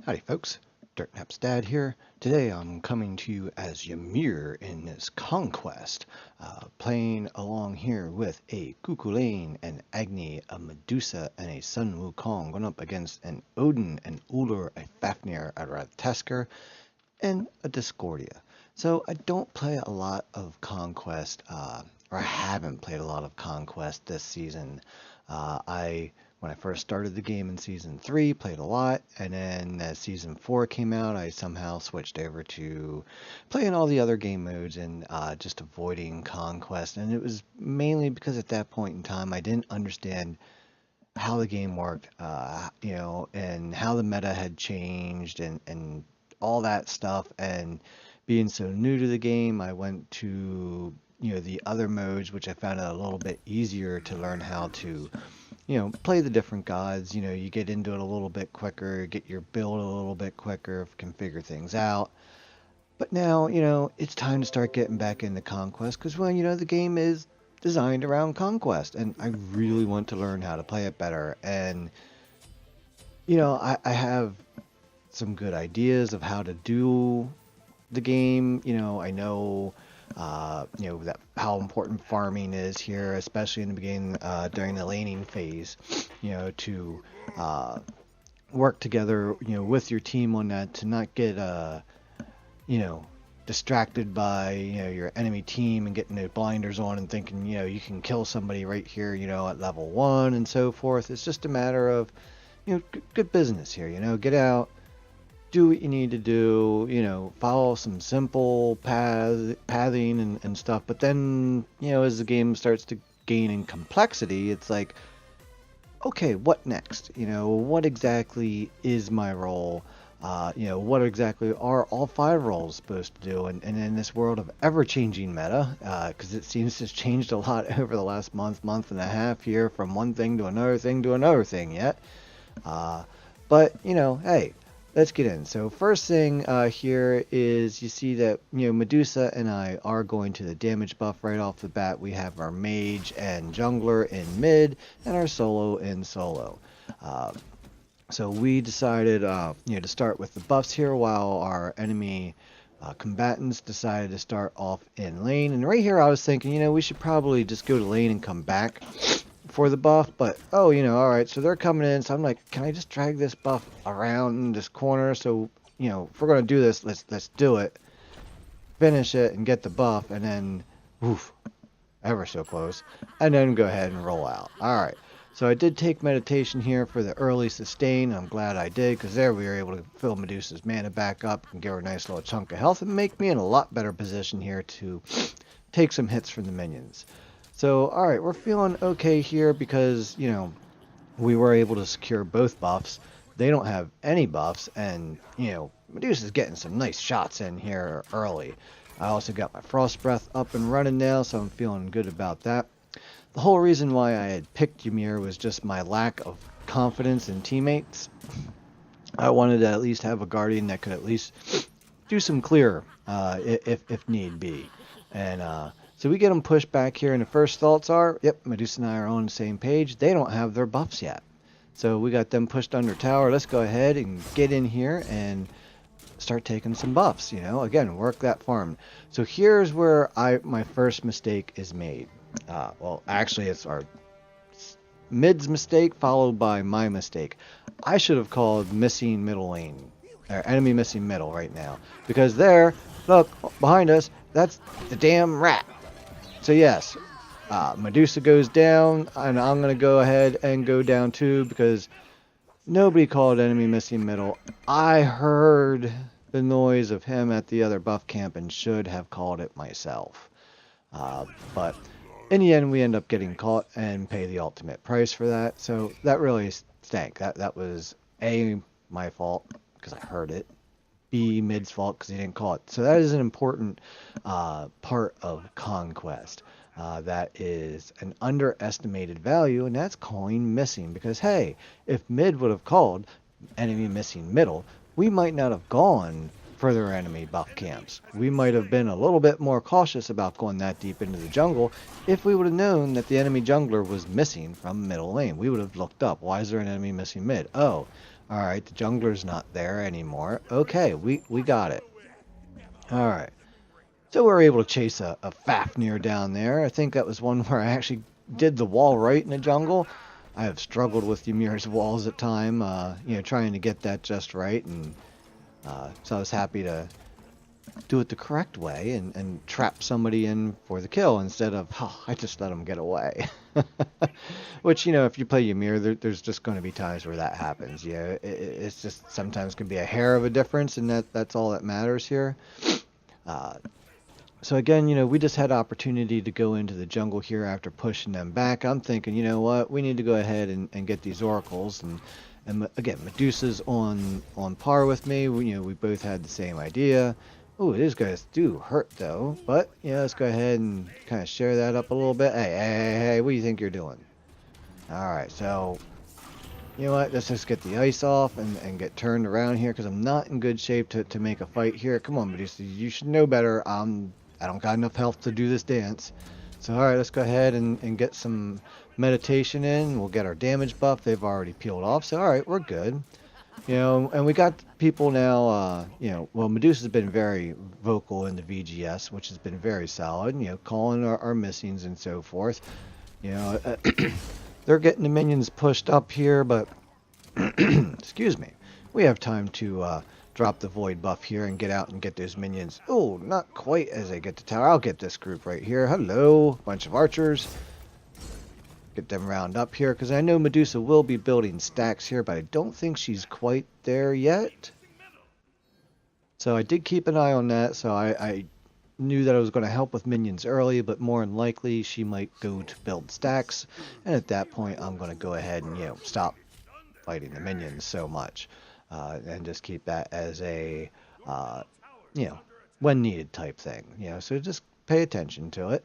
Howdy folks, Dirtnap's dad here. Today I'm coming to you as Ymir in this Conquest, playing along here with a Cuchulainn, an Agni, a Medusa, and a Sun Wukong, going up against an Odin, an Ullr, a Fafnir, a Radtesker, and a Discordia. So I don't play a lot of Conquest, or I haven't played a lot of Conquest this season. When I first started the game in Season 3, played a lot, and then as Season 4 came out, I somehow switched over to playing all the other game modes and just avoiding Conquest. And it was mainly because at that point in time, I didn't understand how the game worked, and how the meta had changed and all that stuff. And being so new to the game, I went to, the other modes, which I found it a little bit easier to learn how to play the different gods. You get into it a little bit quicker, get your build a little bit quicker, can figure things out. But now, it's time to start getting back into Conquest because, well, the game is designed around Conquest and I really want to learn how to play it better. And, I have some good ideas of how to do the game. I know that how important farming is here, especially in the beginning, during the laning phase, to work together, with your team on that, to not get, distracted by, your enemy team and getting the blinders on and thinking, you can kill somebody right here, at level 1 and so forth. It's just a matter of, good business here, get out, do what you need to do, follow some simple pathing and stuff. But then, as the game starts to gain in complexity, it's like, okay, what next? What exactly is my role? What exactly are all 5 roles supposed to do? And in this world of ever-changing meta, because it seems to have changed a lot over the last month and a half here, from one thing to another thing yet. But, hey, let's get in. So first thing here is you see that, Medusa and I are going to the damage buff right off the bat. We have our mage and jungler in mid and our solo in solo. So we decided, to start with the buffs here while our enemy combatants decided to start off in lane. And right here I was thinking, we should probably just go to lane and come back for the buff, but all right, so they're coming in, so I'm like, can I just drag this buff around this corner? So if we're gonna do this, let's do it, finish it and get the buff, and then oof, ever so close, and then go ahead and roll out. All right, so I did take meditation here for the early sustain. I'm glad I did, because there we were able to fill Medusa's mana back up and give her a nice little chunk of health and make me in a lot better position here to take some hits from the minions. So, alright, we're feeling okay here because, we were able to secure both buffs. They don't have any buffs, and, Medusa's getting some nice shots in here early. I also got my Frost Breath up and running now, so I'm feeling good about that. The whole reason why I had picked Ymir was just my lack of confidence in teammates. I wanted to at least have a Guardian that could at least do some clear, if need be. And, so we get them pushed back here, and the first thoughts are, yep, Medusa and I are on the same page. They don't have their buffs yet. So we got them pushed under tower. Let's go ahead and get in here and start taking some buffs, again, work that farm. So here's where my first mistake is made. Well, actually, it's our mid's mistake followed by my mistake. I should have called missing middle lane, or enemy missing middle right now. Because there, look, behind us, that's the damn rat. So yes, Medusa goes down, and I'm going to go ahead and go down too, because nobody called enemy missing middle. I heard the noise of him at the other buff camp and should have called it myself. But in the end, we end up getting caught and pay the ultimate price for that. So that really stank. That was A, my fault, because I heard it. B, mid's fault because he didn't call it. So that is an important part of Conquest. That is an underestimated value, and that's calling missing. Because hey, if mid would have called enemy missing middle, we might not have gone further enemy buff camps. We might have been a little bit more cautious about going that deep into the jungle if we would have known that the enemy jungler was missing from middle lane. We would have looked up, why is there an enemy missing mid? Oh, Alright, the jungler's not there anymore. Okay, we got it. Alright. So we were able to chase a Fafnir down there. I think that was one where I actually did the wall right in the jungle. I have struggled with Ymir's walls at time, trying to get that just right, and so I was happy to do it the correct way and trap somebody in for the kill instead of, oh, I just let them get away. Which, if you play Ymir, there's just going to be times where that happens. It's just sometimes can be a hair of a difference, and that's all that matters here. So again, we just had opportunity to go into the jungle here after pushing them back. I'm thinking, you know what, we need to go ahead and get these oracles. And again, Medusa's on par with me. We both had the same idea. Oh, these guys do hurt though. But let's go ahead and kind of share that up a little bit. Hey, what do you think you're doing? All right, so you know what? Let's just get the ice off and get turned around here because I'm not in good shape to make a fight here. Come on, Medusa, you should know better. I don't got enough health to do this dance. So alright, let's go ahead and get some meditation in. We'll get our damage buff. They've already peeled off. So alright, we're good. And we got people now, well, Medusa's been very vocal in the VGS, which has been very solid, calling our missings and so forth. They're getting the minions pushed up here, but, excuse me, we have time to drop the void buff here and get out and get those minions. Oh, not quite as I get to tower. I'll get this group right here. Hello, bunch of archers. Get them round up here because I know Medusa will be building stacks here, but I don't think she's quite there yet. So I did keep an eye on that, so I knew that I was going to help with minions early, but more than likely she might go to build stacks, and at that point I'm going to go ahead and stop fighting the minions so much. And just keep that as a, when needed type thing. So just pay attention to it.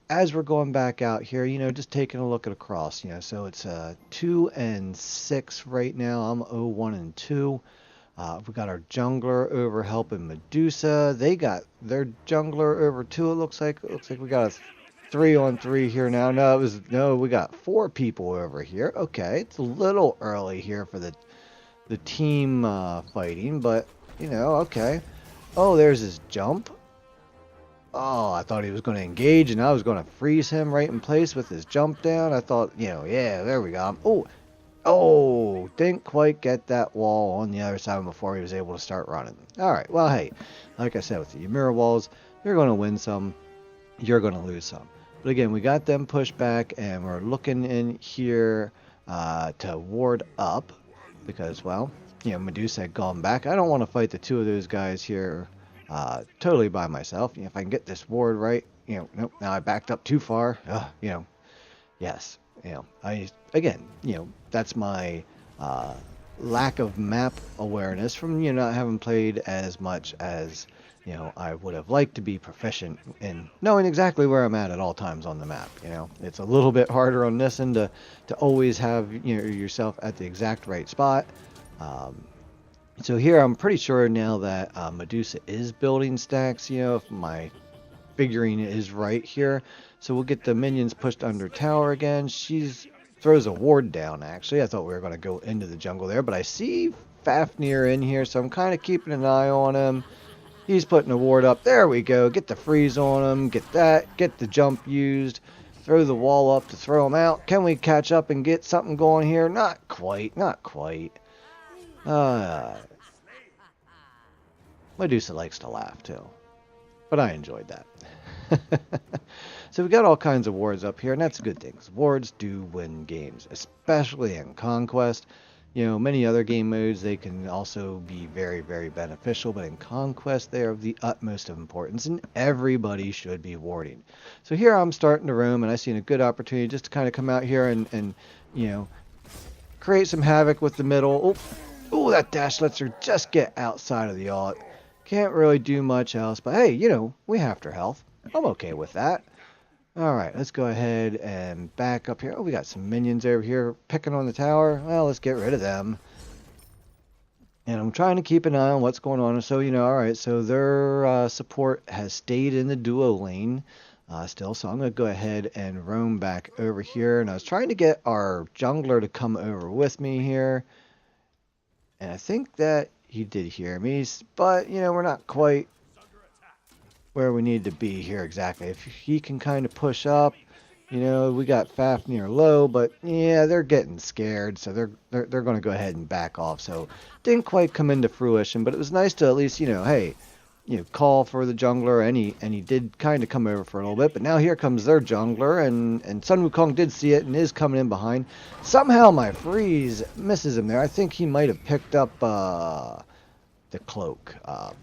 As we're going back out here, just taking a look at across, so it's 2 and 6 right now. I'm 0-1 and 2. We got our jungler over helping Medusa. They got their jungler over too. It looks like we got a 3-on-3 here now. No, we got 4 people over here. Okay, it's a little early here for the team fighting, but okay. Oh, there's his jump. Oh, I thought he was going to engage and I was going to freeze him right in place with his jump down. I thought, yeah, there we go. Oh, didn't quite get that wall on the other side before he was able to start running. All right, well, hey, like I said, with the Ymir walls, you're going to win some, you're going to lose some. But again, we got them pushed back and we're looking in here to ward up. Because, well, Medusa had gone back. I don't want to fight the 2 of those guys here totally by myself. If I can get this ward right, nope, now I backed up too far. Yes, that's my lack of map awareness from, not having played as much as, I would have liked to be proficient in knowing exactly where I'm at all times on the map. It's a little bit harder on this end to always have yourself at the exact right spot. So here I'm pretty sure now that Medusa is building stacks, if my figuring is right here. So we'll get the minions pushed under tower again. She throws a ward down, actually. I thought we were going to go into the jungle there, but I see Fafnir in here, so I'm kind of keeping an eye on him. He's putting a ward up. There we go. Get the freeze on him. Get that. Get the jump used. Throw the wall up to throw him out. Can we catch up and get something going here? Not quite. Not quite. Medusa likes to laugh too. But I enjoyed that. So we got all kinds of wards up here, and that's a good thing. Wards do win games, especially in Conquest. Many other game modes, they can also be very, very beneficial, but in Conquest, they are of the utmost of importance, and everybody should be warding. So here I'm starting to roam, and I see a good opportunity just to kind of come out here and create some havoc with the middle. Oh, that dash lets her just get outside of the ult. Can't really do much else, but hey, we have her health. I'm okay with that. Alright, let's go ahead and back up here. Oh, we got some minions over here picking on the tower. Well, let's get rid of them. And I'm trying to keep an eye on what's going on. So, alright, so their support has stayed in the duo lane still. So I'm going to go ahead and roam back over here. And I was trying to get our jungler to come over with me here. And I think that he did hear me, but, you know, we're not quite where we need to be here exactly. If he can kind of push up, you know, we got Fafnir low, but yeah, they're getting scared, so they're going to go ahead and back off. So didn't quite come into fruition, but it was nice to at least, you know, hey, you know, call for the jungler, and he did kind of come over for a little bit. But now here comes their jungler, and Sun Wukong did see it and is coming in behind. Somehow my freeze misses him there. I think he might have picked up the cloak. I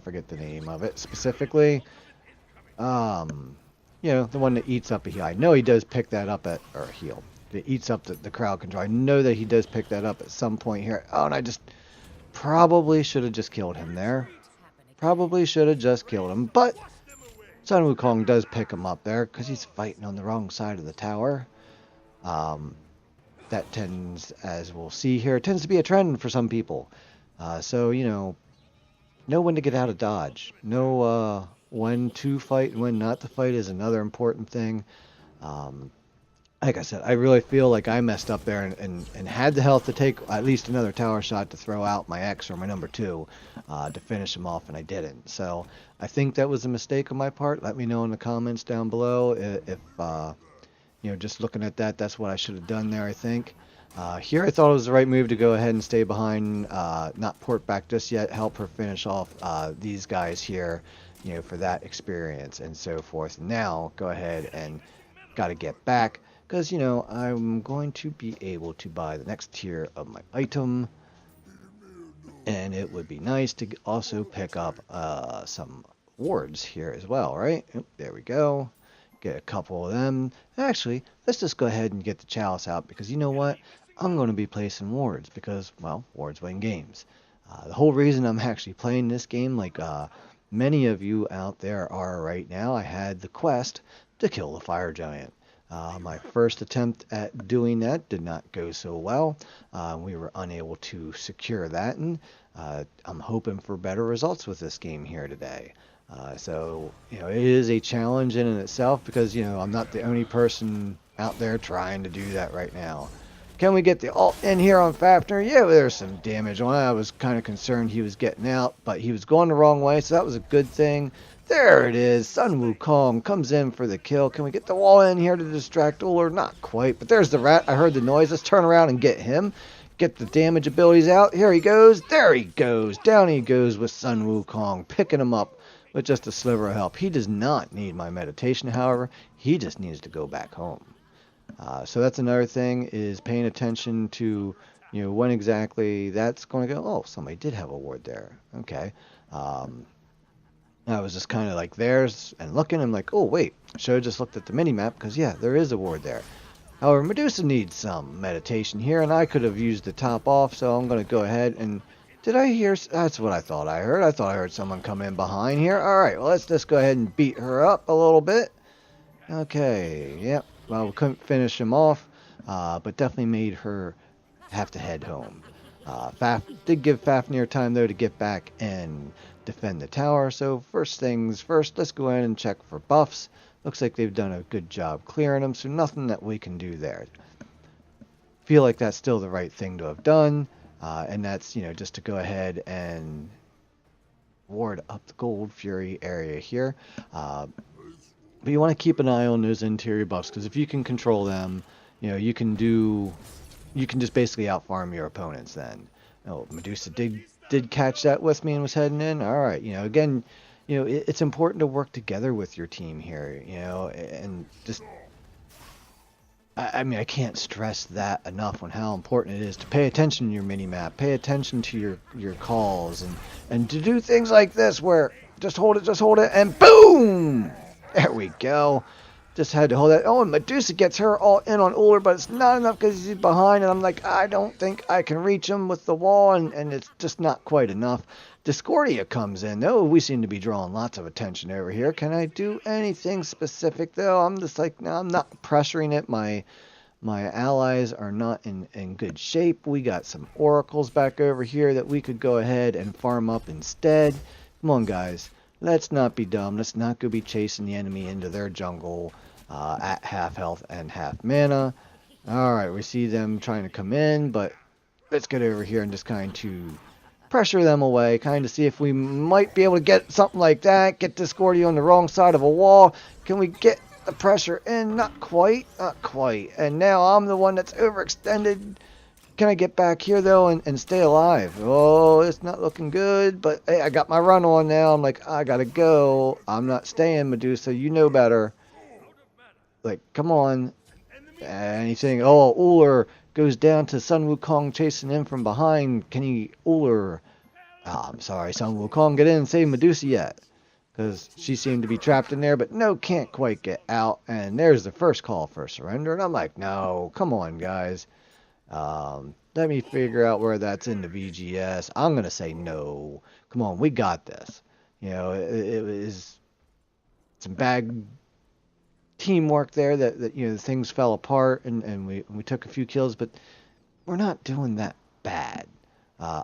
forget the name of it specifically. You know, the one that eats up a heal. I know he does pick that up at, or a heal. That eats up the crowd control. I know that he does pick that up at some point here. Oh, and I just probably should have just killed him there. Probably should have just killed him. But Sun Wukong does pick him up there because he's fighting on the wrong side of the tower. That tends, as we'll see here, tends to be a trend for some people. So, you know when to get out of dodge. Know when to fight and when not to fight is another important thing. Like I said, I really feel like I messed up there and had the health to take at least another tower shot to throw out my X or my number 2 to finish him off, and I didn't. So I think that was a mistake on my part. Let me know in the comments down below if you know, just looking at that, that's what I should have done there, I think. Here I thought it was the right move to go ahead and stay behind, not port back just yet, help her finish off these guys here, you know, for that experience and so forth. Now, go ahead and got to get back, because, you know, I'm going to be able to buy the next tier of my item, and it would be nice to also pick up some wards here as well, right? Oop, there we go. Get a couple of them. Actually, let's just go ahead and get the chalice out, because you know what? I'm going to be placing wards because, well, wards win games. The whole reason I'm actually playing this game, like many of you out there are right now, I had the quest to kill the fire giant. My first attempt at doing that did not go so well. We were unable to secure that, and I'm hoping for better results with this game here today. So, you know, it is a challenge in and itself, because, you know, I'm not the only person out there trying to do that right now. Can we get the ult in here on Fafnir? Yeah, there's some damage on it. I was kind of concerned he was getting out, but he was going the wrong way, so that was a good thing. There it is. Sun Wukong comes in for the kill. Can we get the wall in here to distract Ullr? Not quite, but there's the rat. I heard the noise. Let's turn around and get him. Get the damage abilities out. Here he goes. There he goes. Down he goes with Sun Wukong, picking him up with just a sliver of help. He does not need my meditation, however. He just needs to go back home. So that's another thing, is paying attention to, you know, when exactly that's going to go. Oh, somebody did have a ward there. Okay. I was just kind of like there's and looking. I'm like, oh, wait. I should have just looked at the mini-map, because, yeah, there is a ward there. However, Medusa needs some meditation here, and I could have used the top off, so I'm going to go ahead and... Did I hear... That's what I thought I heard. I thought I heard someone come in behind here. All right, well, let's just go ahead and beat her up a little bit. Okay, yep. Well, we couldn't finish him off, but definitely made her have to head home. Did give Fafnir time, though, to get back and defend the tower. So first things first, let's go in and check for buffs. Looks like they've done a good job clearing them, so nothing that we can do there. Feel like that's still the right thing to have done, and that's, you know, just to go ahead and ward up the Gold Fury area here. But you want to keep an eye on those interior buffs, because if you can control them, you know, you can just basically outfarm your opponents then. Oh, Medusa did catch that with me and was heading in. All right, you know, again, you know, it's important to work together with your team here, you know, and just, I mean, I can't stress that enough on how important it is to pay attention to your mini-map, pay attention to your calls, and to do things like this where just hold it, and boom! There we go. Just had to hold that. Oh, and Medusa gets her all in on Ullr, but it's not enough because he's behind, and I'm like, I don't think I can reach him with the wall, and it's just not quite enough. Discordia comes in, though. We seem to be drawing lots of attention over here. Can I do anything specific, though? I'm just like, no, I'm not pressuring it. My allies are not in good shape. We got some oracles back over here that we could go ahead and farm up instead. Come on, guys. Let's not be dumb. Let's not go be chasing the enemy into their jungle at half health and half mana. Alright, we see them trying to come in, but let's get over here and just kind of pressure them away, kind of see if we might be able to get something like that. Get Discordia on the wrong side of a wall. Can we get the pressure in? Not quite, not quite. And now I'm the one that's overextended. Can I get back here, though, and stay alive? Oh, it's not looking good, but hey, I got my run on now. I'm like, I gotta go. I'm not staying, Medusa. You know better. Like, come on. Anything. Oh, Uller goes down to Sun Wukong chasing him from behind. Can he, Uller? Oh, I'm sorry, Sun Wukong, get in and save Medusa yet. Because she seemed to be trapped in there, but no, can't quite get out. And there's the first call for surrender. And I'm like, no, come on, guys. Let me figure out where that's in the VGS. I'm going to say no. Come on, we got this. You know, it was some bad teamwork there that you know, things fell apart and we took a few kills, but we're not doing that bad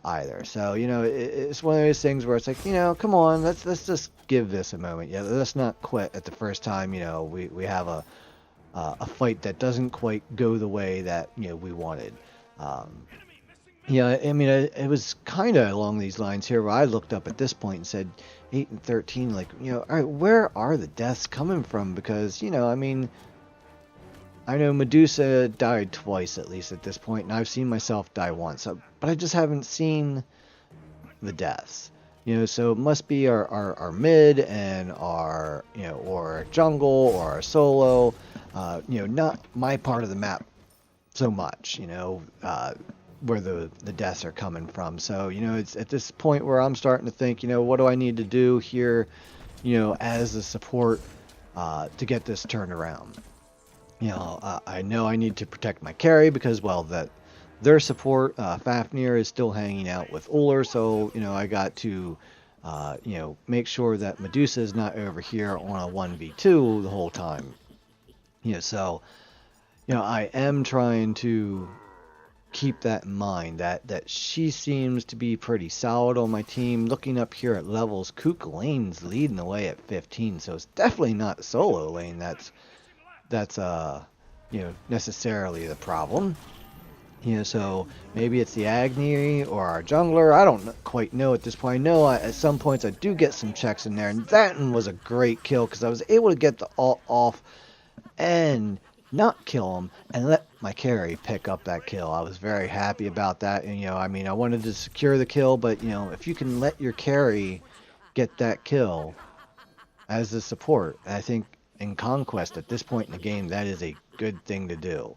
either. So, you know, it's one of those things where it's like, you know, come on, let's just give this a moment. Yeah, let's not quit at the first time, you know, we have a fight that doesn't quite go the way that, you know, we wanted. Yeah, I mean, it was kind of along these lines here where I looked up at this point and said 8 and 13, like, you know, all right, where are the deaths coming from? Because, you know, I mean, I know Medusa died twice at least at this point, and I've seen myself die once, but I just haven't seen the deaths. You know, so it must be our mid and our, you know, or our jungle or our solo, you know, not my part of the map so much, you know, where the deaths are coming from. So, you know, it's at this point where I'm starting to think, you know, what do I need to do here, you know, as a support to get this turned around. You know I need to protect my carry because, well, their support, Fafnir, is still hanging out with Uller, so, you know, I got to, you know, make sure that Medusa is not over here on a 1v2 the whole time. You know, so, you know, I am trying to keep that in mind, that she seems to be pretty solid on my team. Looking up here at levels, Kook Lane's leading the way at 15, so it's definitely not Solo Lane that's you know, necessarily the problem. You know, so maybe it's the Agni or our jungler. I don't quite know at this point. I know at some points I do get some checks in there, and that one was a great kill because I was able to get the ult off and not kill him and let my carry pick up that kill. I was very happy about that. And, you know, I mean, I wanted to secure the kill, but, you know, if you can let your carry get that kill as a support, I think in Conquest at this point in the game, that is a good thing to do.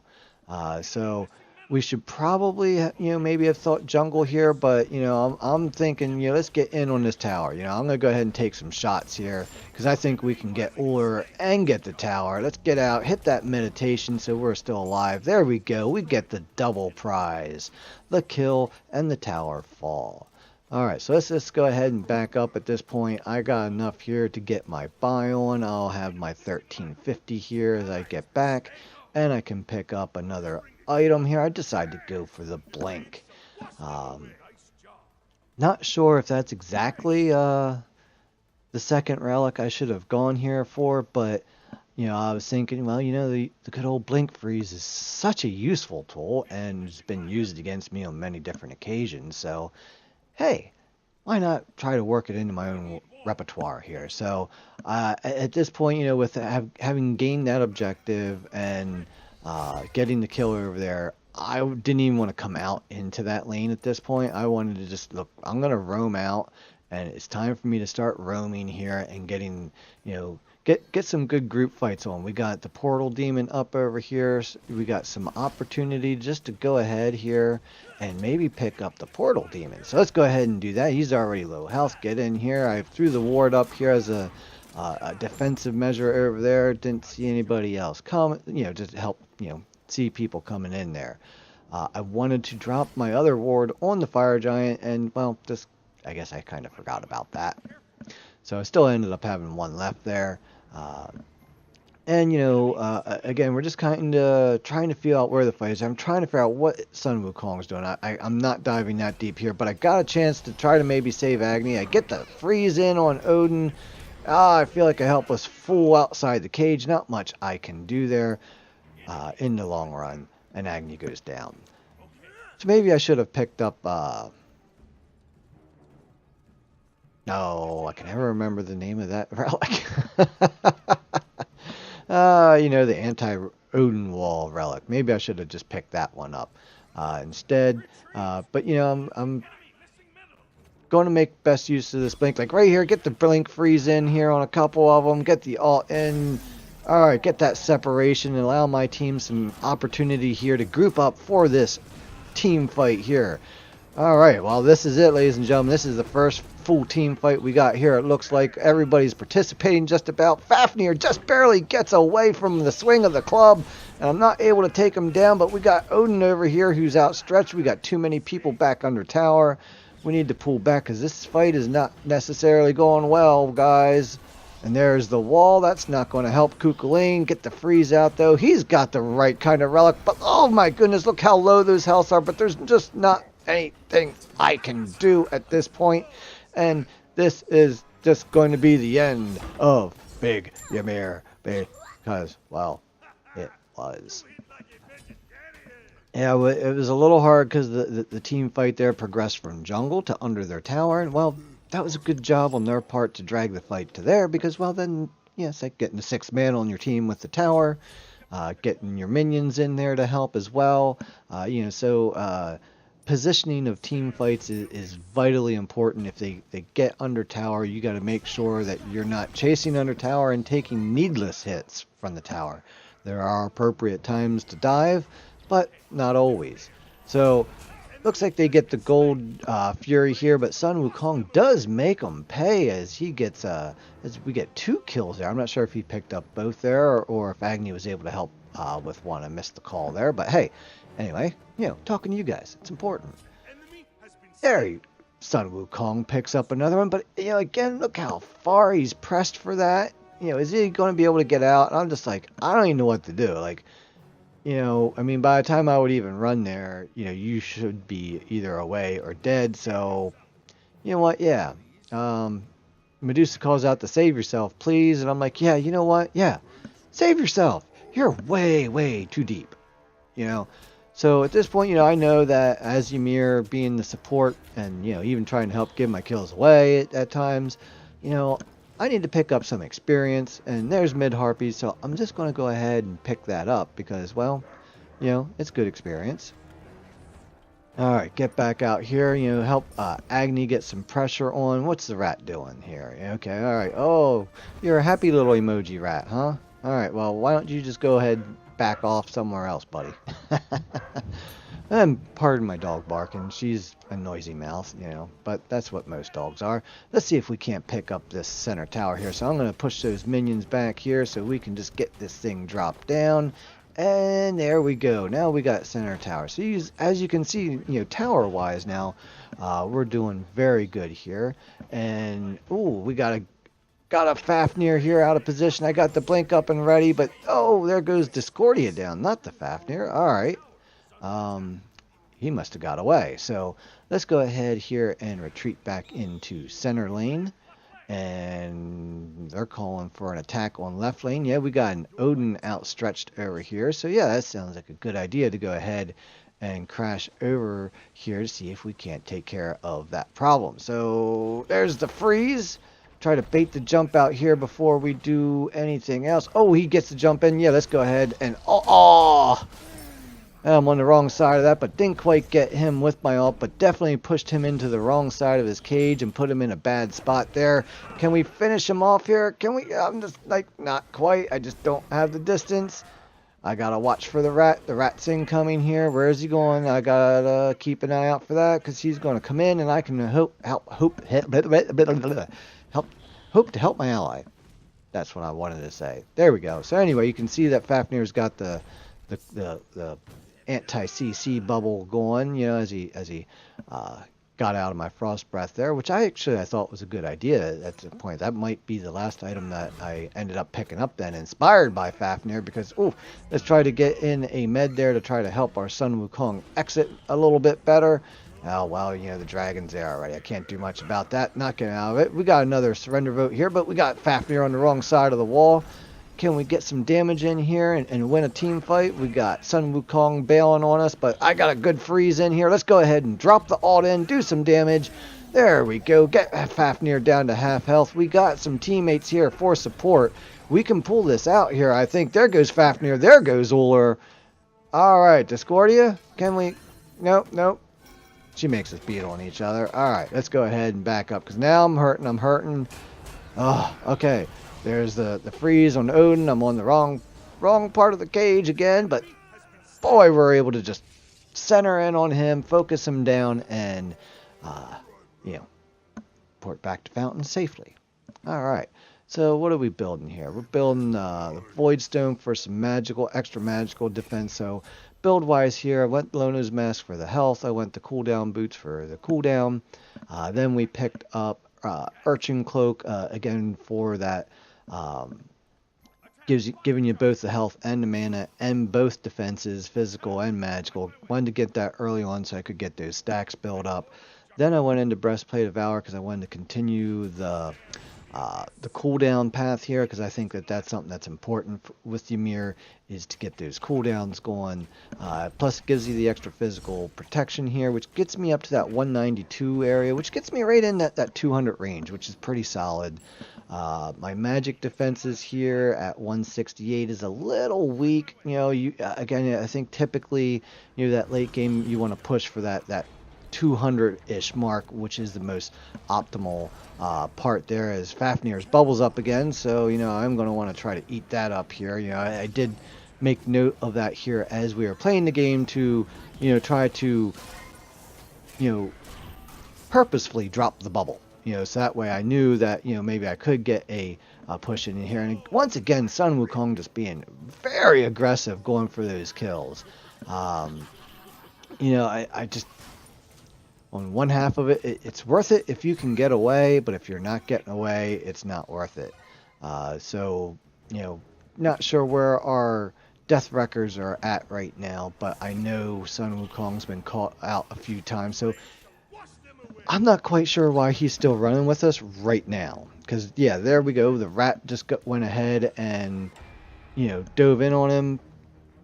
So we should probably, you know, maybe have thought jungle here, but, you know, I'm thinking, you know, let's get in on this tower. You know, I'm going to go ahead and take some shots here because I think we can get Uller and get the tower. Let's get out, hit that meditation so we're still alive. There we go. We get the double prize. The kill and the tower fall. Alright, so let's just go ahead and back up at this point. I got enough here to get my buy on. I'll have my 1350 here as I get back. And I can pick up another item here. I decided to go for the blink. Not sure if that's exactly the second relic I should have gone here for. But, you know, I was thinking, well, you know, the good old blink freeze is such a useful tool. And it's been used against me on many different occasions. So, hey, why not try to work it into my own repertoire here? So at this point, you know, with having gained that objective and getting the kill over there, I didn't even want to come out into that lane at this point. I wanted to just, look, I'm going to roam out, and it's time for me to start roaming here and getting, you know, get some good group fights on. We got the portal demon up over here. We got some opportunity just to go ahead here and maybe pick up the portal demon. So let's go ahead and do that. He's already low health. Get in here. I threw the ward up here as a defensive measure over there. Didn't see anybody else come, you know, just to help, you know, see people coming in there. I wanted to drop my other ward on the fire giant, and, well, just, I guess I kind of forgot about that. So I still ended up having one left there. And, you know, again, we're just kind of trying to feel out where the fight is. I'm trying to figure out what Sun Wukong's doing. I'm not diving that deep here, but I got a chance to try to maybe save Agni. I get the freeze in on Odin. I feel like a helpless fool outside the cage. Not much I can do there in the long run, and Agni goes down. So maybe I should have picked up, no, I can never remember the name of that relic. You know, the anti-Odin wall relic. Maybe I should have just picked that one up instead. But, you know, I'm going to make best use of this blink. Like right here, get the blink freeze in here on a couple of them. Get the alt in. All right, get that separation and allow my team some opportunity here to group up for this team fight here. All right, well, this is it, ladies and gentlemen. This is the first full team fight we got here. It looks like everybody's participating just about. Fafnir just barely gets away from the swing of the club, and I'm not able to take him down, but we got Odin over here who's outstretched. We got too many people back under tower. We need to pull back because this fight is not necessarily going well, guys. And there's the wall. That's not going to help Kukulane get the freeze out, though. He's got the right kind of relic, but oh my goodness, look how low those healths are, but there's just not anything I can do at this point, and this is just going to be the end of Big Ymir, because, well, it was. Yeah, it was a little hard because the team fight there progressed from jungle to under their tower, and, well, that was a good job on their part to drag the fight to there, because, well, then, yes, like getting the 6th man on your team with the tower, getting your minions in there to help as well, you know, so, positioning of team fights is vitally important. If they get under tower, you got to make sure that you're not chasing under tower and taking needless hits from the tower. There are appropriate times to dive, but not always. So, looks like they get the gold Fury here, but Sun Wukong does make them pay as he gets, as we get 2 kills there. I'm not sure if he picked up both there or if Agni was able to help with one. I missed the call there, but hey. Anyway, you know, talking to you guys, it's important. There, Sun Wukong picks up another one, but, you know, again, look how far he's pressed for that. You know, is he going to be able to get out? And I'm just like, I don't even know what to do. Like, you know, I mean, by the time I would even run there, you know, you should be either away or dead. So, you know what? Yeah. Medusa calls out to save yourself, please. And I'm like, yeah, you know what? Yeah, save yourself. You're way, way too deep, you know. So at this point, you know, I know that as Ymir being the support and, you know, even trying to help give my kills away at times, you know, I need to pick up some experience. And there's mid harpies, so I'm just going to go ahead and pick that up because, well, you know, it's good experience. All right, get back out here, you know, help Agni get some pressure on. What's the rat doing here? Okay, all right. Oh, you're a happy little emoji rat, huh? All right, well, why don't you just go ahead and back off somewhere else, buddy. And pardon my dog barking. She's a noisy mouth, you know, but that's what most dogs are. Let's see if we can't pick up this center tower here. So I'm going to push those minions back here so we can just get this thing dropped down. And there we go. Now we got center tower. So as you can see, you know, tower-wise now, we're doing very good here. And, ooh, we got a Fafnir here out of position. I got the blink up and ready, but oh, there goes Discordia down, not the Fafnir. All right. He must have got away. So let's go ahead here and retreat back into center lane. And they're calling for an attack on left lane. Yeah, we got an Odin outstretched over here. So yeah, that sounds like a good idea to go ahead and crash over here to see if we can't take care of that problem. So there's the freeze. Try to bait the jump out here before we do anything else. Oh, he gets the jump in. Yeah, let's go ahead and... Oh! I'm on the wrong side of that, but didn't quite get him with my ult, but definitely pushed him into the wrong side of his cage and put him in a bad spot there. Can we finish him off here? Can we? I'm just like, not quite. I just don't have the distance. I gotta watch for the rat. The rat's incoming here. Where is he going? I gotta keep an eye out for that because he's going to come in and I can hope to help my ally. That's what I wanted to say. There we go. So anyway, you can see that Fafnir's got the anti-CC bubble going, you know, as he got out of my frost breath there, which I thought was a good idea at the point. That might be the last item that I ended up picking up then, inspired by Fafnir, because, oh, let's try to get in a med there to try to help our Sun Wukong exit a little bit better. Oh, well, you know, the dragon's there already. I can't do much about that. Not getting out of it. We got another surrender vote here, but we got Fafnir on the wrong side of the wall. Can we get some damage in here and win a team fight? We got Sun Wukong bailing on us, but I got a good freeze in here. Let's go ahead and drop the ult in, do some damage. There we go. Get Fafnir down to half health. We got some teammates here for support. We can pull this out here, I think. There goes Fafnir. There goes Uller. All right, Discordia. Can we? Nope, nope. She makes us beat on each other. All right, let's go ahead and back up because now I'm hurting. Oh, okay. There's the freeze on Odin. I'm on the wrong part of the cage again, but boy, we're able to just center in on him, focus him down, and port back to Fountain safely. All right. So what are we building here? We're building the Void Stone for some extra magical defense. So build-wise here, I went Lono's Mask for the health. I went the cooldown boots for the cooldown. Then we picked up Urchin Cloak again for that. Giving you both the health and the mana and both defenses, physical and magical. Wanted to get that early on so I could get those stacks built up. Then I went into Breastplate of Valor because I wanted to continue the cooldown path here, because I think that's something that's important with Ymir, is to get those cooldowns going. Plus it gives you the extra physical protection here, which gets me up to that 192 area, which gets me right in that 200 range, which is pretty solid. My magic defenses here at 168 is a little weak. Again, I think typically, that late game you want to push for that 200-ish mark, which is the most optimal part there, as Fafnir's bubbles up again. So, I'm going to want to try to eat that up here. I did make note of that here as we were playing the game to, try to, purposefully drop the bubble. So that way I knew that, maybe I could get a push in here. And once again, Sun Wukong just being very aggressive, going for those kills. I just... On one half of it, it's worth it if you can get away, but if you're not getting away, it's not worth it. So, not sure where our death records are at right now, but I know Sun Wukong's been caught out a few times, so I'm not quite sure why he's still running with us right now. Because, yeah, there we go. The rat just went ahead and, dove in on him.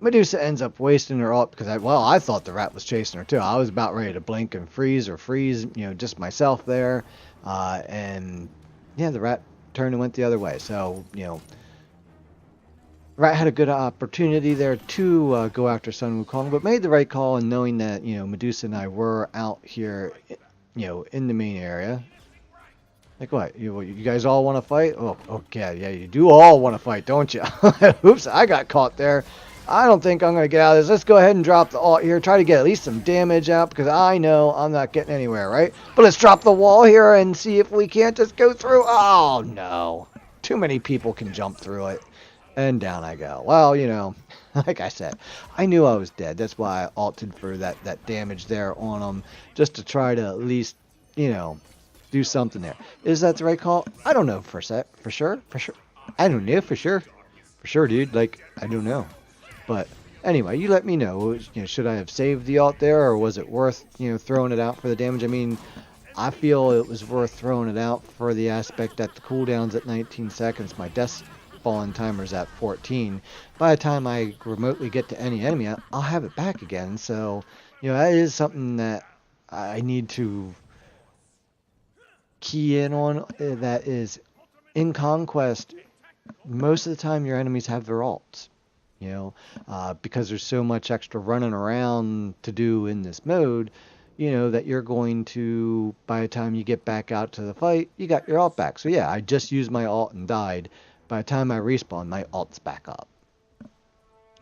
Medusa ends up wasting her ult because I thought the rat was chasing her too. I was about ready to blink and freeze, just myself there. And yeah, the rat turned and went the other way. So, rat had a good opportunity there to go after Sun Wukong, but made the right call in knowing that, Medusa and I were out here, in the main area. Like what? You guys all want to fight? Oh, okay. Yeah, you do all want to fight, don't you? Oops, I got caught there. I don't think I'm going to get out of this. Let's go ahead and drop the ult here. Try to get at least some damage out, because I know I'm not getting anywhere, right? But let's drop the wall here and see if we can't just go through. Oh, no. Too many people can jump through it. And down I go. Well, like I said, I knew I was dead. That's why I ulted for that damage there on them, just to try to at least, do something there. Is that the right call? I don't know for sure. I don't know for sure. For sure, dude. Like, I don't know. But anyway, you let me know. Should I have saved the ult there, or was it worth, throwing it out for the damage? I mean, I feel it was worth throwing it out for the aspect that the cooldown's at 19 seconds. My death falling timer's at 14. By the time I remotely get to any enemy, I'll have it back again. So, that is something that I need to key in on. That is, in Conquest, most of the time your enemies have their ults. Because there's so much extra running around to do in this mode, that you're going to, by the time you get back out to the fight, you got your ult back. So yeah, I just used my ult and died. By the time I respawn, my ult's back up.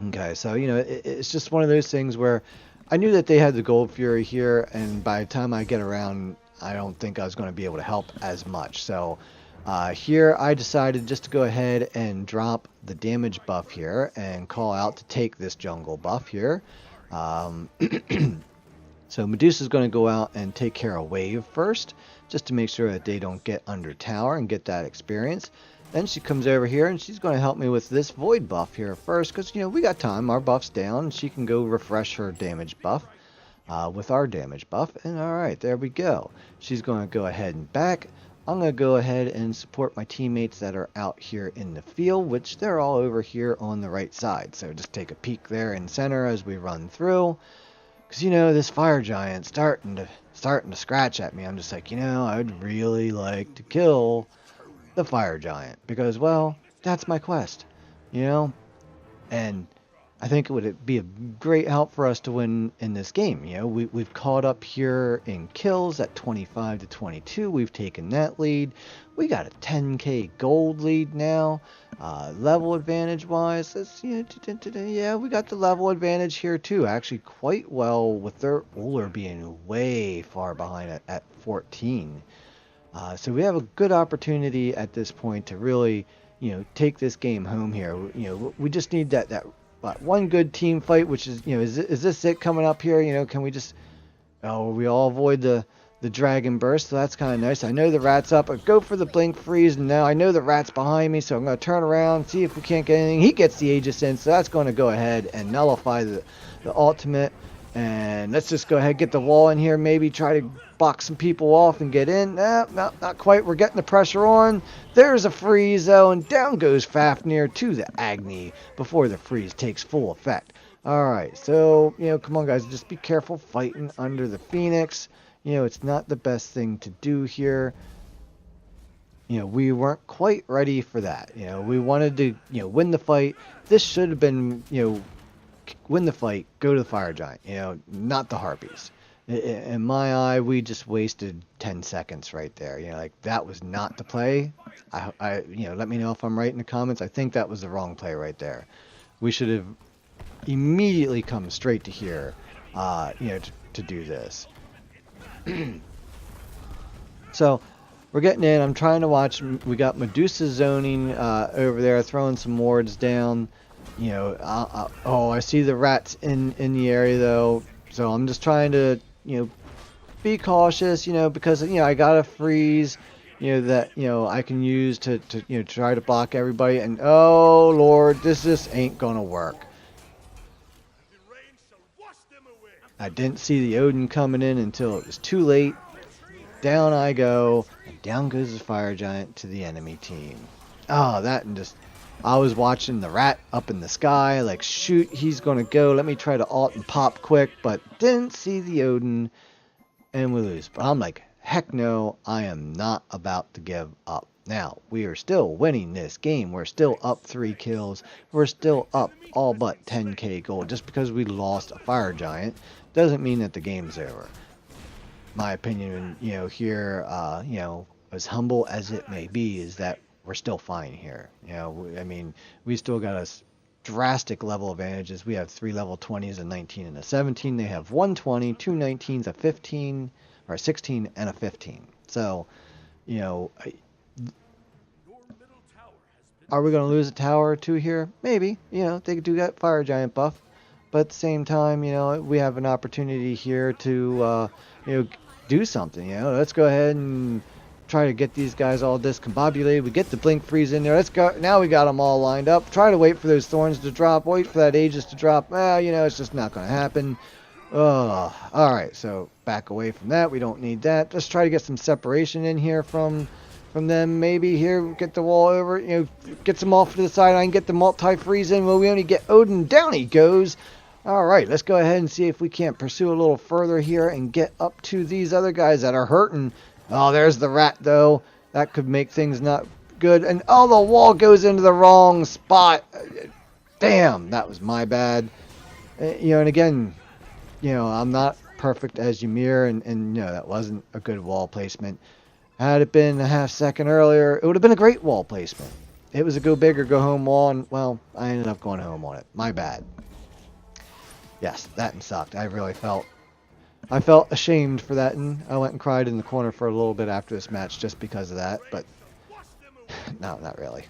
Okay, so, it's just one of those things where I knew that they had the Gold Fury here, and by the time I get around, I don't think I was going to be able to help as much. So, here I decided just to go ahead and drop the damage buff here and call out to take this jungle buff here. So Medusa's going to go out and take care of Wave first, just to make sure that they don't get under tower and get that experience. Then she comes over here and she's going to help me with this Void buff here first, because, we got time. Our buff's down. She can go refresh her damage buff with our damage buff. And alright, there we go. She's going to go ahead and back. I'm going to go ahead and support my teammates that are out here in the field, which they're all over here on the right side. So just take a peek there in center as we run through. Because, you know, this fire giant starting to scratch at me. I'm just like, you know, I'd really like to kill the fire giant. Because, well, that's my quest, you know. And I think it would be a great help for us to win in this game. You know, we've caught up here in kills at 25 to 22. We've taken that lead. We got a 10k gold lead now. Level advantage wise, yeah, we got the level advantage here too. Actually, quite well with their Uller being way far behind at 14. So we have a good opportunity at this point to really, you know, take this game home here. You know, we just need that one good team fight, which is, you know, is this it coming up here? You know, can we just, we all avoid the dragon burst, so that's kind of nice. I know the rat's up. I go for the blink freeze, and now I know the rat's behind me, so I'm going to turn around, see if we can't get anything. He gets the Aegis in, so that's going to go ahead and nullify the ultimate. And let's just go ahead, get the wall in here, maybe try to box some people off and get in. Not quite. We're getting the pressure on. There's a freeze, though, and down goes Fafnir to the Agni before the freeze takes full effect. All right, so, you know, come on, guys, just be careful fighting under the Phoenix. You know, it's not the best thing to do here. You know, we weren't quite ready for that. You know, we wanted to, you know, win the fight. This should have been, you know, win the fight, go to the fire giant, you know, not the harpies. In my eye, we just wasted 10 seconds right there. You know, like, that was not the play. You know, let me know if I'm right in the comments. I think that was the wrong play right there. We should have immediately come straight to here, you know, to do this. So we're getting in. I'm trying to watch. We got Medusa zoning over there, throwing some wards down. You know, I see the rats in the area though. So I'm just trying to, you know, be cautious. You know, because, you know, I got a freeze. You know, that, you know, I can use to you know, try to block everybody. And oh Lord, this just ain't gonna work. I didn't see the Odin coming in until it was too late. Down I go, and down goes the fire giant to the enemy team. Oh, that and just, I was watching the rat up in the sky, like, shoot, he's gonna go. Let me try to ult and pop quick, but didn't see the Odin, and we lose. But I'm like, heck no, I am not about to give up. Now, we are still winning this game. We're still up 3 kills. We're still up all but 10k gold. Just because we lost a fire giant doesn't mean that the game's over. My opinion, you know, here, you know, as humble as it may be, is that we're still fine here. You know, I mean, we still got a drastic level advantages. We have 3 level 20s, a 19 and a 17. They have 120, 2 19s, a 15, or a 16 and a 15. So, you know, are we going to lose a tower or 2 here? Maybe. You know, they do get fire giant buff. But at the same time, you know, we have an opportunity here to, you know, do something. You know, let's go ahead and try to get these guys all discombobulated. We get the blink freeze in there. Let's go. Now we got them all lined up. Try to wait for those thorns to drop. Wait for that Aegis to drop. Well, you know, it's just not going to happen. All right. So back away from that. We don't need that. Let's try to get some separation in here from them. Maybe here, get the wall over. You know, get some off to the side. I can get the multi-freeze in. Well, we only get Odin. Down he goes. All right, let's go ahead and see if we can't pursue a little further here and get up to these other guys that are hurting. Oh, there's the rat, though. That could make things not good. And, oh, the wall goes into the wrong spot. Damn, that was my bad. You know, and again, you know, I'm not perfect as Ymir, and you know, that wasn't a good wall placement. Had it been a half second earlier, it would have been a great wall placement. It was a go big or go home wall, and, well, I ended up going home on it. My bad. Yes, that sucked. I felt ashamed for that, and I went and cried in the corner for a little bit after this match just because of that, but no, not really.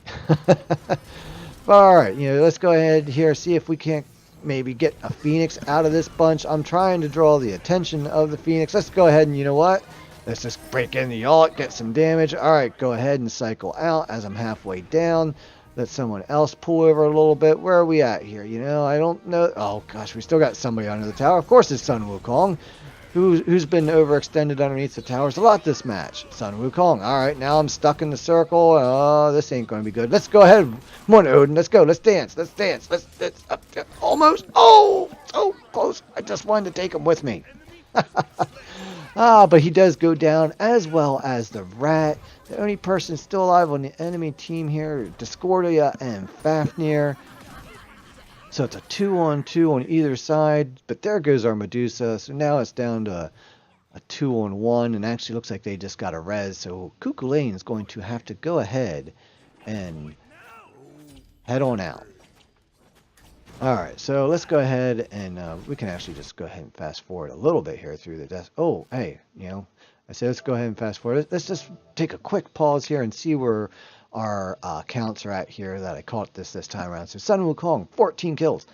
Alright, you know, let's go ahead here, see if we can't maybe get a Phoenix out of this bunch. I'm trying to draw the attention of the Phoenix. Let's go ahead and, you know what? Let's just break in the ult, get some damage. Alright, go ahead and cycle out as I'm halfway down. Let someone else pull over a little bit. Where are we at here? You know, I don't know. Oh, gosh, we still got somebody under the tower. Of course, it's Sun Wukong, Who's been overextended underneath the towers a lot this match? Sun Wukong. All right, now I'm stuck in the circle. Oh, this ain't going to be good. Let's go ahead. Come on, Odin. Let's go. Let's dance. Let's dance. Let's almost. Oh, so close. I just wanted to take him with me. But he does go down, as well as the rat. The only person still alive on the enemy team here, Discordia and Fafnir. So it's a 2-on-2 on either side, but there goes our Medusa. So now it's down to a 2-on-1, and actually looks like they just got a res. So Cuchulainn is going to have to go ahead and head on out. Alright, so let's go ahead and we can actually just go ahead and fast forward a little bit here through the desk. Oh, hey, I said let's go ahead and fast forward. Let's just take a quick pause here and see where our counts are at here that I caught this time around. So Sun Wukong, 14 kills,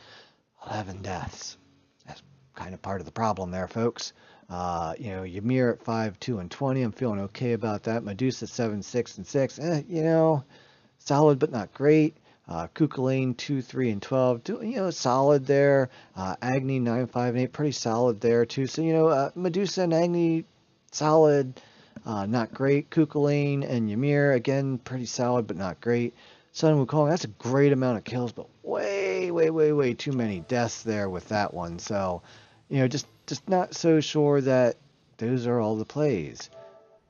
11 deaths. That's kind of part of the problem there, folks. Ymir at 5, 2, and 20. I'm feeling okay about that. Medusa 7, 6, and 6. Solid but not great. Cuchulainn 2, 3, and 12. Solid there. Agni 9, 5, and 8. Pretty solid there too. So Medusa and Agni solid. Not great. Cuchulainn and Ymir, again, pretty solid, but not great. Sun Wukong, that's a great amount of kills, but way too many deaths there with that one. So, just not so sure that those are all the plays.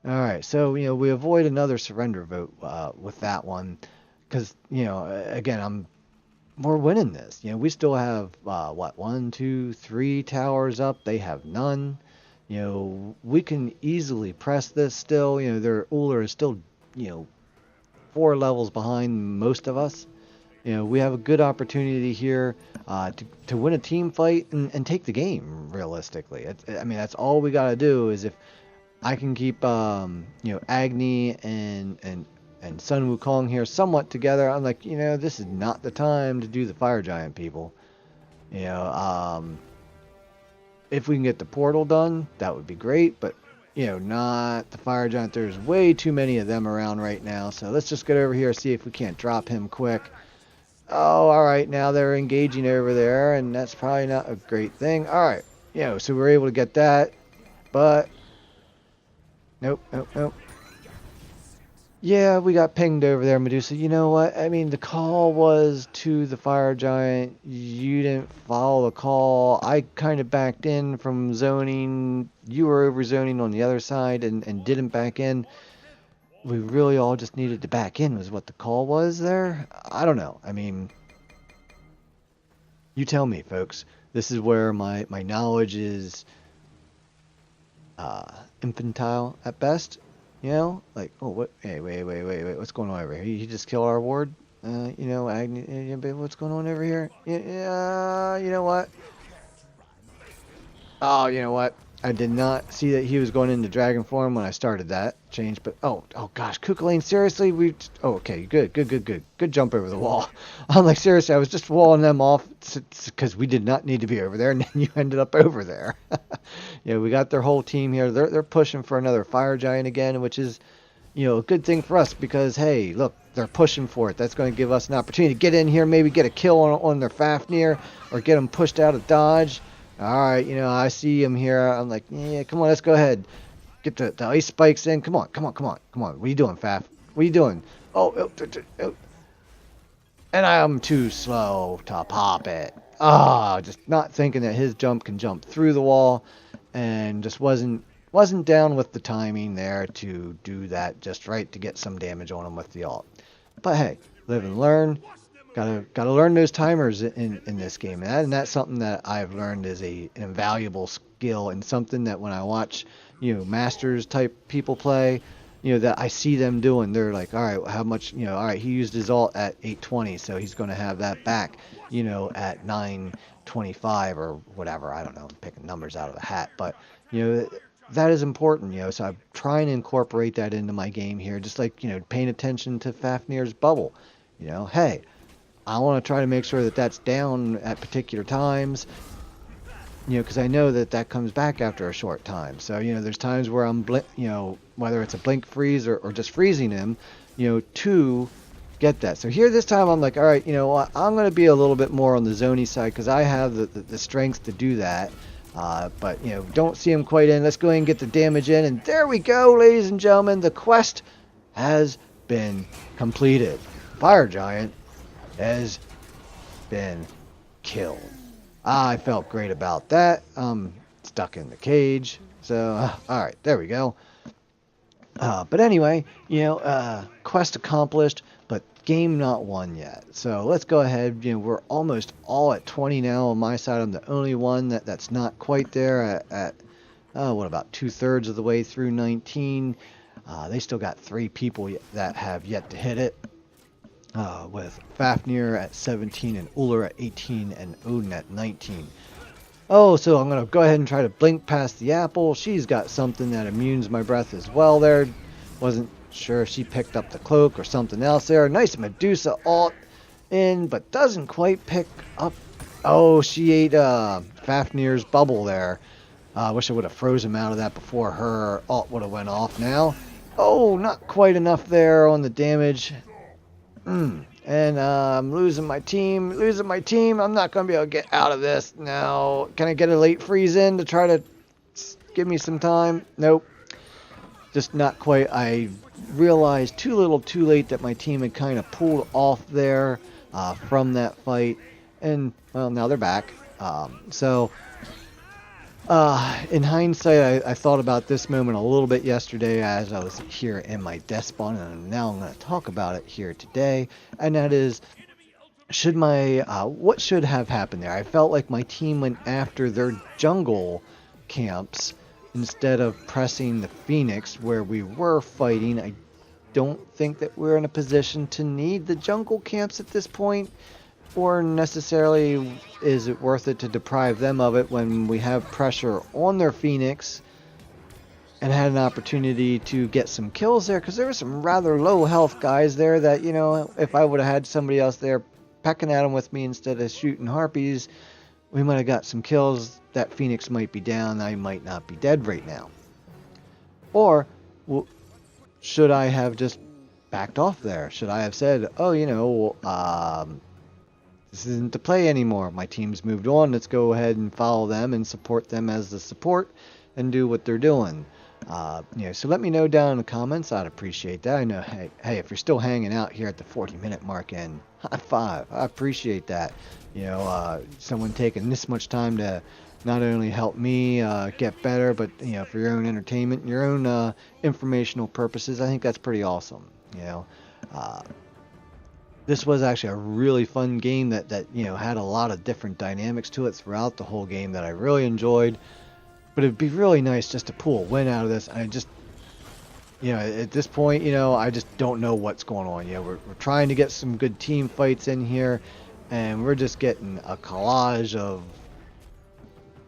All right, so, we avoid another surrender vote with that one because, again, we're winning this. We still have, 1, 2, 3 towers up. They have none. We can easily press this still. Their Uller is still, 4 levels behind most of us. We have a good opportunity here to win a team fight and take the game, realistically. That's all we got to do is if I can keep, Agni and Sun Wukong here somewhat together. I'm like, this is not the time to do the Fire Giant, people. If we can get the portal done, that would be great, but, not the Fire Giant. There's way too many of them around right now, so let's just get over here and see if we can't drop him quick. Oh, alright, now they're engaging over there, and that's probably not a great thing. Alright, so we're able to get that, but, nope. Yeah, we got pinged over there, Medusa. You know what? The call was to the Fire Giant. You didn't follow the call. I kind of backed in from zoning. You were over zoning on the other side and didn't back in. We really all just needed to back in was what the call was there. I don't know. You tell me, folks. This is where my knowledge is infantile at best. Like, oh, what? Hey, wait, what's going on over here? He just killed our ward? Agni, what's going on over here? Yeah, you know what? Oh, you know what? I did not see that he was going into dragon form when I started that change, but oh gosh, Cuchulainn, seriously? Okay, good jump over the wall. I'm like, seriously, I was just walling them off because we did not need to be over there, and then you ended up over there. We got their whole team here. They're pushing for another Fire Giant again, which is, a good thing for us because, hey, look, they're pushing for it. That's going to give us an opportunity to get in here, maybe get a kill on their Fafnir, or get them pushed out of dodge. Alright, I see him here. I'm like, yeah, come on, let's go ahead. Get the ice spikes in. Come on. What are you doing, Faf? What are you doing? Oh. And I'm too slow to pop it. Just not thinking that his jump can jump through the wall, and just wasn't down with the timing there to do that just right to get some damage on him with the ult. But hey, live and learn. Gotta learn those timers in this game, and that's something that I've learned is an invaluable skill, and something that when I watch masters type people play, that I see them doing. They're like, all right, how much? All right, he used his ult at 820, so he's going to have that back, at 925 or whatever. I don't know, I'm picking numbers out of the hat, but that is important. So I'm trying to incorporate that into my game here, just like paying attention to Fafnir's bubble. Hey, I want to try to make sure that that's down at particular times, because I know that comes back after a short time. So, there's times where I'm, whether it's a blink freeze or just freezing him, to get that. So here this time I'm like, all right, I'm going to be a little bit more on the zony side because I have the strength to do that. But, you know, don't see him quite in. Let's go ahead and get the damage in. And there we go, ladies and gentlemen. The quest has been completed. Fire Giant has been killed. I felt great about that. Stuck in the cage. So, alright, there we go. But anyway, you know, quest accomplished, but game not won yet. So let's go ahead. You know, we're almost all at 20 now on my side. I'm the only one that's not quite there at what, about 2/3 of the way through 19. They still got 3 people that have yet to hit it. With Fafnir at 17 and Uller at 18 and Odin at 19. Oh, so I'm going to go ahead and try to blink past the apple. She's got something that immunes my breath as well there. Wasn't sure if she picked up the cloak or something else there. Nice Medusa ult in, but doesn't quite pick up. Oh, she ate Fafnir's bubble there. I wish I would have froze him out of that before her ult would have went off now. Oh, not quite enough there on the damage. And I'm losing my team. I'm not going to be able to get out of this now. Can I get a late freeze in to try to give me some time? Nope. Just not quite. I realized too little too late that my team had kind of pulled off there from that fight. And, well, now they're back. In hindsight, I thought about this moment a little bit yesterday as I was here in my death spawn, and now I'm going to talk about it here today, and that is, what should have happened there? I felt like my team went after their jungle camps instead of pressing the Phoenix where we were fighting. I don't think that we're in a position to need the jungle camps at this point. Or necessarily is it worth it to deprive them of it when we have pressure on their Phoenix and had an opportunity to get some kills there, because there were some rather low health guys there that, you know, if I would have had somebody else there pecking at them with me instead of shooting harpies, we might have got some kills. That Phoenix might be down. I might not be dead right now. Or should I have just backed off there? Should I have said, oh, you know, this isn't to play anymore. My team's moved on. Let's go ahead and follow them and support them as the support and do what they're doing. You know, so let me know down in the comments. I'd appreciate that. I know, hey, if you're still hanging out here at the 40-minute mark, and high five. I appreciate that. You know, someone taking this much time to not only help me get better, but, you know, for your own entertainment and your own informational purposes. I think that's pretty awesome. You know, this was actually a really fun game that you know, had a lot of different dynamics to it throughout the whole game that I really enjoyed. But it'd be really nice just to pull a win out of this. I just, you know, at this point, you know, I just don't know what's going on. You know, we're trying to get some good team fights in here, and we're just getting a collage of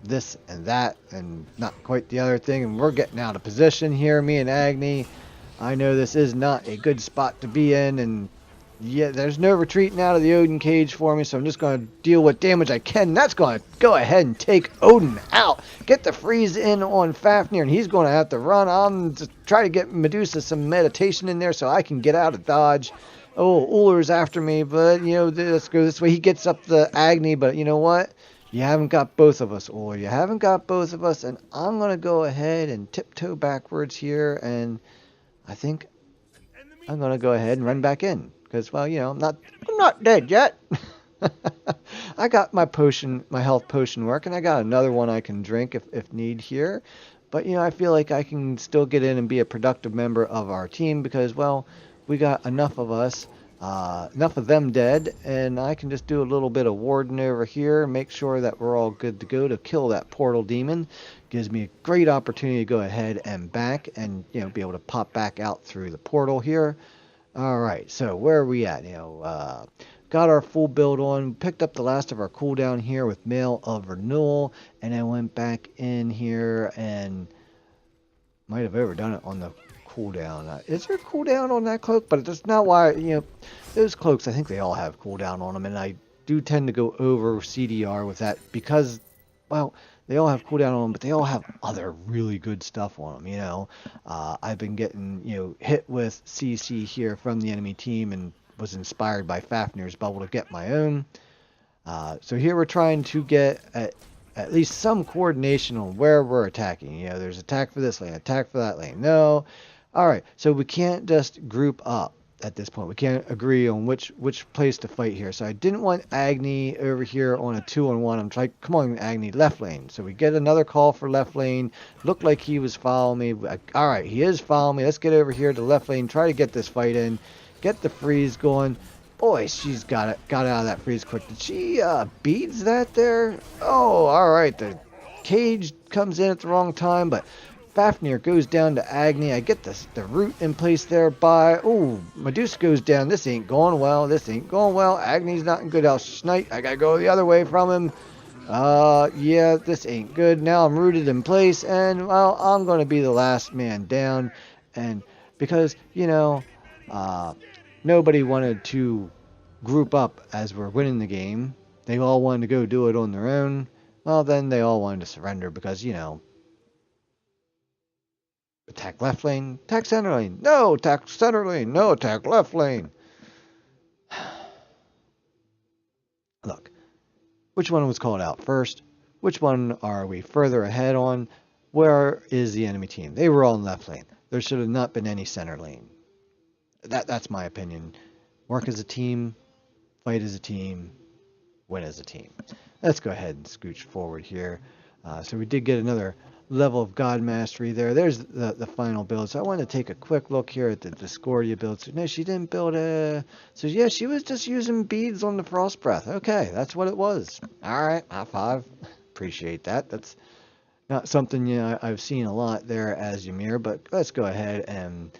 this and that and not quite the other thing, and we're getting out of position here, me and Agni. I know this is not a good spot to be in, and yeah, there's no retreating out of the Odin cage for me, so I'm just going to deal what damage I can. That's going to go ahead and take Odin out. Get the freeze in on Fafnir, and he's going to have to run. I'm just trying to get Medusa some meditation in there so I can get out of dodge. Oh, Uller's after me, but, you know, let's go this way. He gets up the Agni, but you know what? You haven't got both of us, Uller. You haven't got both of us, and I'm going to go ahead and tiptoe backwards here, and I think I'm going to go ahead and run back in. Because, well, you know, I'm not dead yet. I got my health potion working. I got another one I can drink if need here. But, you know, I feel like I can still get in and be a productive member of our team because, well, we got enough of us, enough of them dead, and I can just do a little bit of warding over here and make sure that we're all good to go to kill that portal demon. Gives me a great opportunity to go ahead and back and, you know, be able to pop back out through the portal here. Alright, so where are we at? You know, got our full build on, picked up the last of our cooldown here with Mail of Renewal, and then went back in here and might have overdone it on the cooldown. Is there a cooldown on that cloak? But that's not why, you know, those cloaks, I think they all have cooldown on them, and I do tend to go over CDR with that because, well, they all have cooldown on them, but they all have other really good stuff on them, you know. I've been getting, you know, hit with CC here from the enemy team and was inspired by Fafnir's bubble to get my own. So here we're trying to get at least some coordination on where we're attacking. You know, there's attack for this lane, attack for that lane. No. All right, so we can't just group up at this point. We can't agree on which place to fight here. So I didn't want Agni over here on a 2-on-1. I'm like, come on, Agni, left lane. So we get another call for left lane. Looked like he was following me. All right, he is following me. Let's get over here to left lane, try to get this fight in, get the freeze going. Boy, she's got out of that freeze quick. Did she beads that there? Oh, all right. The cage comes in at the wrong time, but Fafnir goes down to Agni. I get the root in place there by... Oh, Medusa goes down. This ain't going well. This ain't going well. Agni's not in good health. Smite, I gotta go the other way from him. Yeah, this ain't good. Now I'm rooted in place, and, well, I'm going to be the last man down. And because, you know... nobody wanted to group up as we're winning the game. They all wanted to go do it on their own. Well, then they all wanted to surrender because, you know, attack left lane, attack center lane. No, attack center lane. No, attack left lane. Look, which one was called out first? Which one are we further ahead on? Where is the enemy team? They were all in left lane. There should have not been any center lane. That's my opinion. Work as a team, fight as a team, win as a team. Let's go ahead and scooch forward here. So we did get another level of God Mastery there. There's the final build. So I want to take a quick look here at the Discordia build. So no, she didn't build a... So yeah, she was just using beads on the Frost Breath. Okay, that's what it was. All right, high five. Appreciate that. That's not something, you know, I've seen a lot there as Ymir, but let's go ahead and...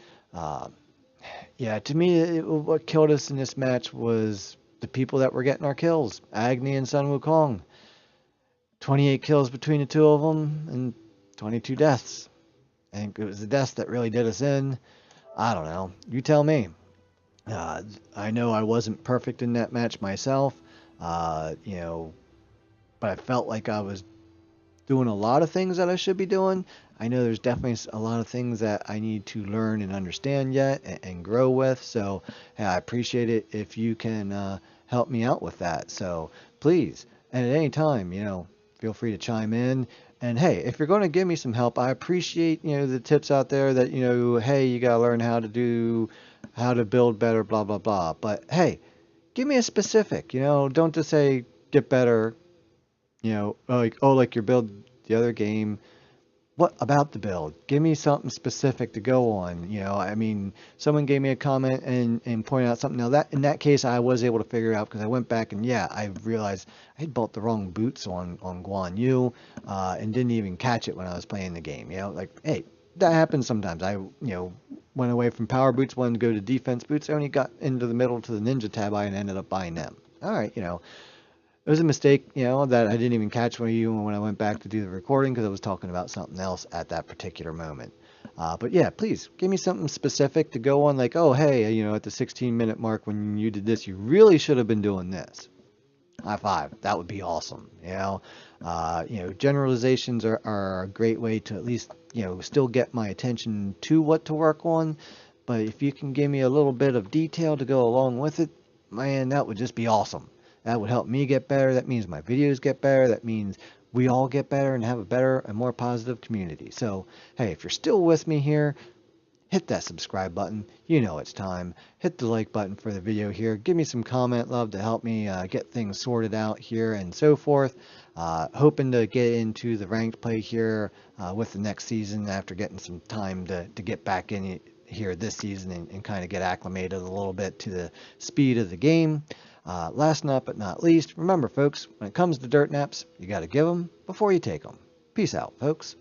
yeah, to me, what killed us in this match was the people that were getting our kills. Agni and Sun Wukong. 28 kills between the two of them, and 22 deaths. I think it was the deaths that really did us in. I don't know. You tell me. I know I wasn't perfect in that match myself, you know, but I felt like I was doing a lot of things that I should be doing. I know there's definitely a lot of things that I need to learn and understand yet and grow with. So hey, I appreciate it if you can help me out with that. So please, and at any time, you know, feel free to chime in. And hey, if you're going to give me some help, I appreciate, you know, the tips out there that, you know, hey, you got to learn how to build better, blah, blah, blah. But hey, give me a specific, you know, don't just say get better, you know, like your build the other game. What about the build? Give me something specific to go on. You know, I mean, someone gave me a comment and pointed out something. Now that in that case, I was able to figure it out because I went back and yeah, I realized I had bought the wrong boots on Guan Yu and didn't even catch it when I was playing the game. You know, like, hey, that happens sometimes. I, you know, went away from power boots, wanted to go to defense boots. I only got into the middle to the ninja tab and ended up buying them. All right, you know. It was a mistake, you know, that I didn't even catch when I went back to do the recording because I was talking about something else at that particular moment. But yeah, please give me something specific to go on, like, oh, hey, you know, at the 16-minute mark when you did this, you really should have been doing this. High five. That would be awesome. You know, generalizations are a great way to at least, you know, still get my attention to what to work on. But if you can give me a little bit of detail to go along with it, man, that would just be awesome. That would help me get better. That means my videos get better. That means we all get better and have a better and more positive community. So, hey, if you're still with me here, hit that subscribe button. You know it's time. Hit the like button for the video here. Give me some comment love to help me get things sorted out here and so forth. Hoping to get into the ranked play here with the next season after getting some time to get back in here this season and kind of get acclimated a little bit to the speed of the game. Last but not least, remember folks, when it comes to dirt naps, you got to give them before you take them. Peace out, folks.